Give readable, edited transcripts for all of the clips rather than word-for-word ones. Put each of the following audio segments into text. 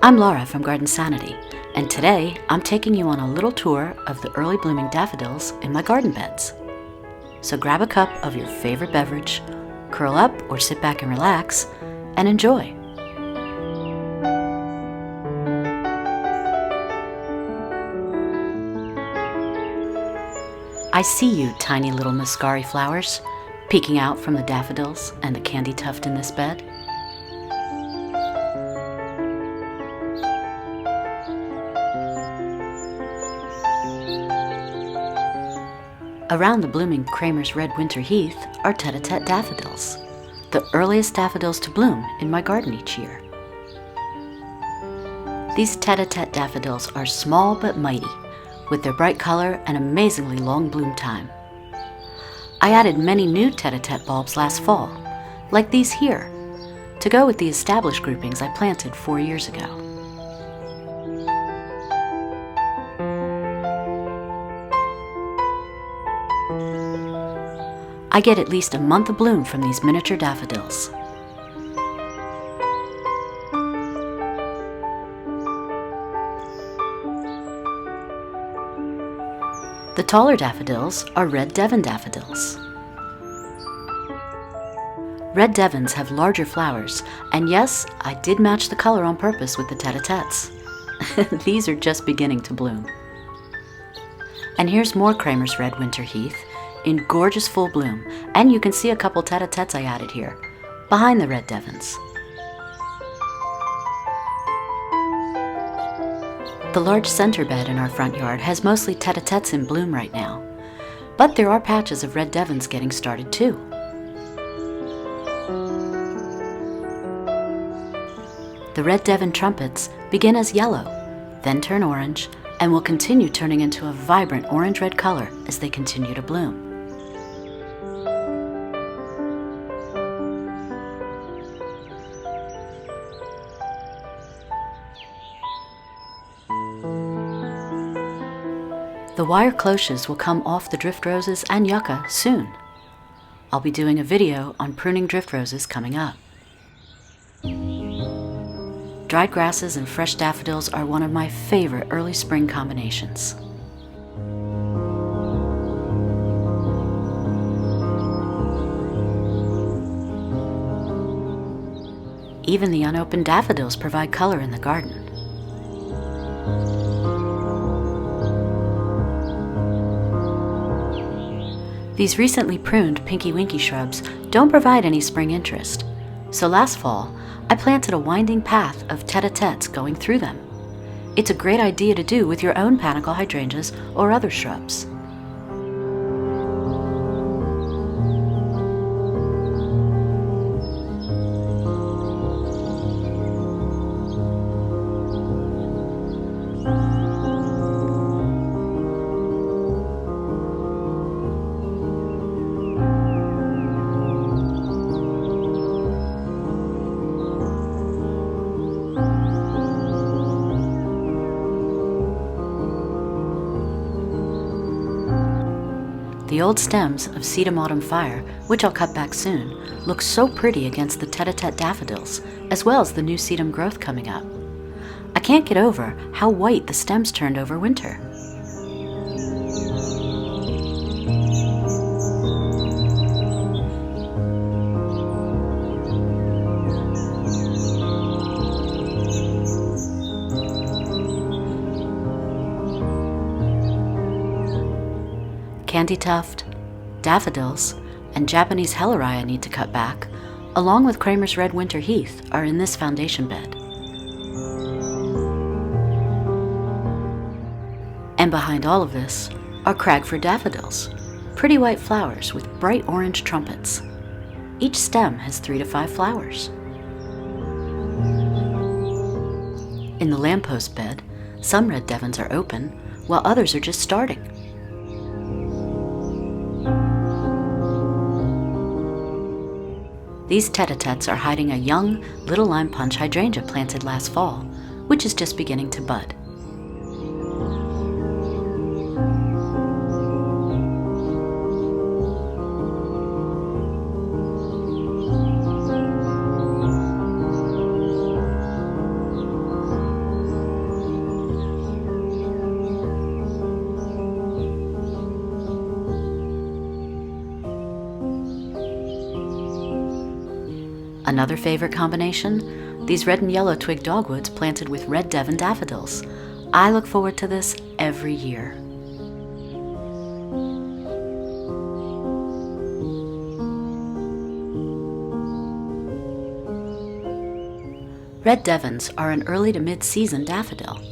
I'm Laura from Garden Sanity, and today I'm taking you on a little tour of the early blooming daffodils in my garden beds. So grab a cup of your favorite beverage, curl up or sit back and relax, and enjoy. I see you, tiny little muscari flowers, peeking out from the daffodils and the candy tuft in this bed. Around the blooming Kramer's red winter heath are Tete-a-Tete daffodils, the earliest daffodils to bloom in my garden each year. These Tete-a-Tete daffodils are small but mighty, with their bright color and amazingly long bloom time. I added many new Tete-a-Tete bulbs last fall, like these here, to go with the established groupings I planted 4 years ago. I get at least a month of bloom from these miniature daffodils. The taller daffodils are red Devon daffodils. Red Devons have larger flowers, and yes, I did match the color on purpose with the Tete-a-Tetes. These are just beginning to bloom. And here's more Kramer's red winter heath in gorgeous full bloom, and you can see a couple Tete-a-Tetes I added here, behind the red Devons. The large center bed in our front yard has mostly Tete-a-Tetes in bloom right now, but there are patches of red Devons getting started too. The red Devon trumpets begin as yellow, then turn orange, and will continue turning into a vibrant orange-red color as they continue to bloom. The wire cloches will come off the drift roses and yucca soon. I'll be doing a video on pruning drift roses coming up. Dried grasses and fresh daffodils are one of my favorite early spring combinations. Even the unopened daffodils provide color in the garden. These recently pruned Pinky Winky shrubs don't provide any spring interest, so last fall I planted a winding path of Tete-a-Tetes going through them. It's a great idea to do with your own panicle hydrangeas or other shrubs. The old stems of Sedum Autumn Fire, which I'll cut back soon, look so pretty against the Tete-a-Tete daffodils, as well as the new sedum growth coming up. I can't get over how white the stems turned over winter. Candy tuft, daffodils, and Japanese helleria I need to cut back, along with Kramer's red winter heath, are in this foundation bed. And behind all of this are Cragford daffodils, pretty white flowers with bright orange trumpets. Each stem has 3 to 5 flowers. In the lamppost bed, some red Devons are open, while others are just starting. These Tete-a-Tetes are hiding a young little lime punch hydrangea planted last fall, which is just beginning to bud. Another favorite combination? These red and yellow twig dogwoods planted with red Devon daffodils. I look forward to this every year. Red Devons are an early to mid-season daffodil.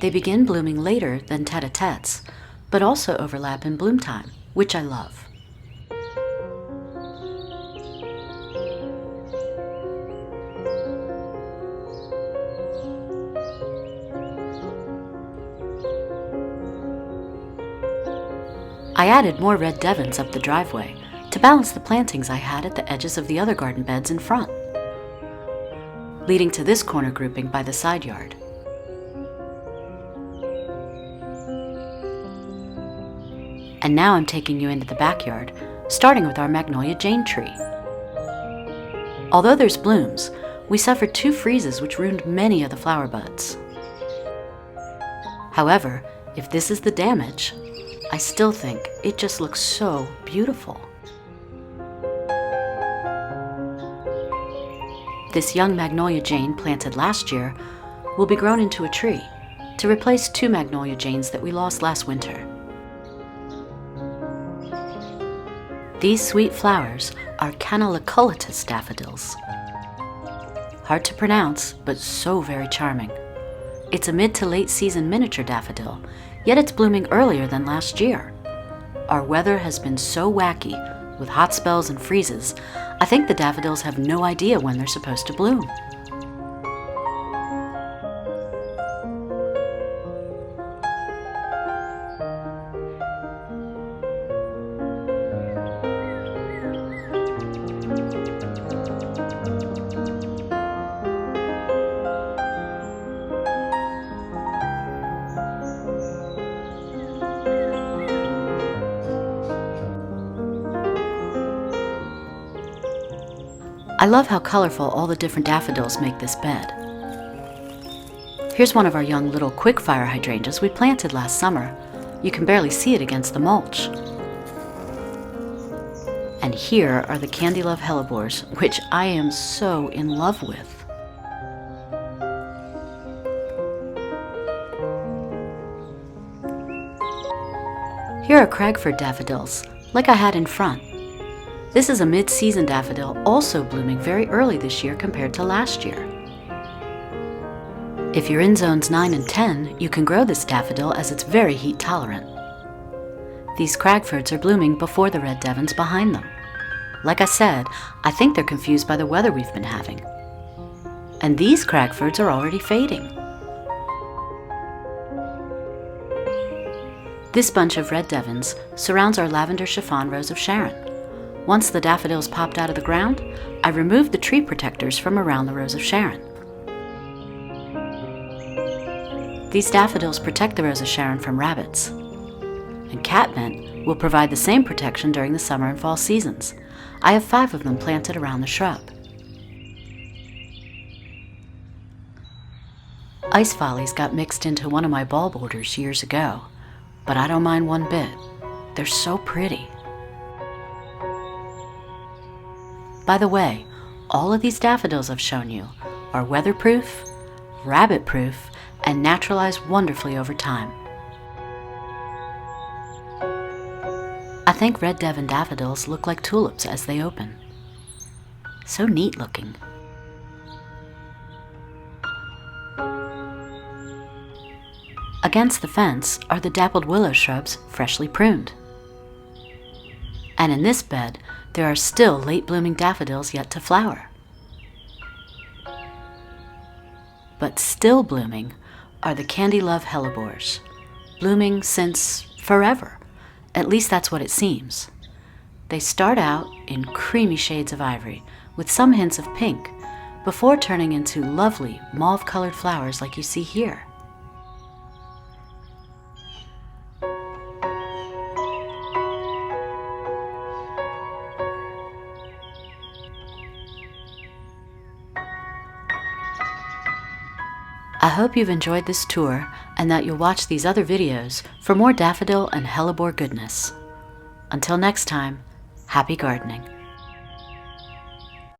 They begin blooming later than Tete-a-Tetes, but also overlap in bloom time, which I love. I added more red Devons up the driveway to balance the plantings I had at the edges of the other garden beds in front, leading to this corner grouping by the side yard. And now I'm taking you into the backyard, starting with our Magnolia Jane tree. Although there's blooms, we suffered 2 freezes which ruined many of the flower buds. However, if this is the damage, I still think it just looks so beautiful. This young Magnolia Jane planted last year will be grown into a tree to replace 2 Magnolia Janes that we lost last winter. These sweet flowers are Canaliculatis daffodils. Hard to pronounce, but so very charming. It's a mid to late season miniature daffodil, yet it's blooming earlier than last year. Our weather has been so wacky, with hot spells and freezes, I think the daffodils have no idea when they're supposed to bloom. I love how colorful all the different daffodils make this bed. Here's one of our young little quickfire hydrangeas we planted last summer. You can barely see it against the mulch. And here are the candy love hellebores, which I am so in love with. Here are Cragford daffodils, like I had in front. This is a mid-season daffodil, also blooming very early this year compared to last year. If you're in zones 9 and 10, you can grow this daffodil as it's very heat tolerant. These Cragfords are blooming before the red Devons behind them. Like I said, I think they're confused by the weather we've been having. And these Cragfords are already fading. This bunch of red Devons surrounds our lavender chiffon rose of Sharon. Once the daffodils popped out of the ground, I removed the tree protectors from around the Rose of Sharon. These daffodils protect the Rose of Sharon from rabbits. And catmint will provide the same protection during the summer and fall seasons. I have 5 of them planted around the shrub. Ice Follies got mixed into one of my ball borders years ago, but I don't mind one bit. They're so pretty. By the way, all of these daffodils I've shown you are weatherproof, rabbit-proof, and naturalize wonderfully over time. I think red Devon daffodils look like tulips as they open. So neat looking. Against the fence are the dappled willow shrubs freshly pruned. And in this bed, there are still late-blooming daffodils yet to flower. But still blooming are the candy love hellebores, blooming since forever. At least that's what it seems. They start out in creamy shades of ivory with some hints of pink before turning into lovely mauve-colored flowers like you see here. I hope you've enjoyed this tour and that you'll watch these other videos for more daffodil and hellebore goodness. Until next time, happy gardening.